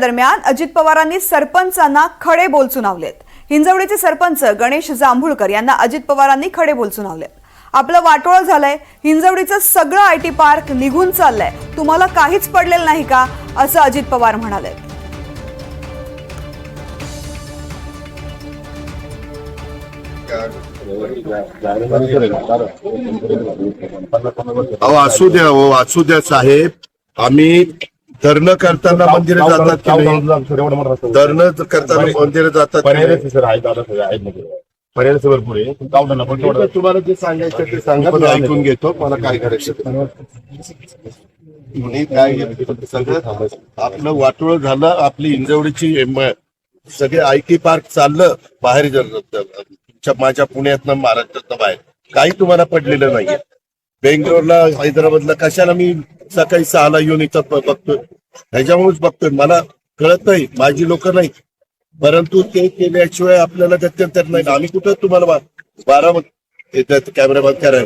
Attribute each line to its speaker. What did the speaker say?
Speaker 1: दरम्यान अजित पवारांनी सरपंचांना खडे बोल सुनावलेत। हिंजवडीचे सरपंच गणेश जांभूळकर यांना अजित पवारांनी खडे बोल सुनावलेत। आपलं वाटोळं झालंय, हिंजवडीचं सगळं आयटी पार्क निघून चाललंय, तुम्हाला काहीच पडलेलं नाही का, असं अजित पवार म्हणाले।
Speaker 2: असू द्या साहेब, आम्ही धरणं करताना मंदिरं जातात की नाही? धरणं करताना मंदिरं जातात
Speaker 3: पर्याय भरपूर आहे,
Speaker 2: तुम्हाला जे सांगायचं ते सांगा, मी ऐकून घेतो। मला काय करायचं मी काय सगळं आपलं वाटोळं झालं, आपली हिंजवडीची सगळे आयटी पार्क चाललं बाहेर, माझ्या पुण्यातनं महाराष्ट्रातनं बाहेर काही तुम्हाला पडलेलं नाहीये। बेंगलोरला हैदराबादला कशाला मी सकाळी 6ला येऊन इथं बघतोय, ह्याच्यामुळेच बघतोय। मला कळत नाही, माझी लोक नाही, परंतु ते केल्याशिवाय आपल्याला गत्यंतर नाही। आम्ही कुठं तुम्हाला 12 कॅमेरा बंद करायला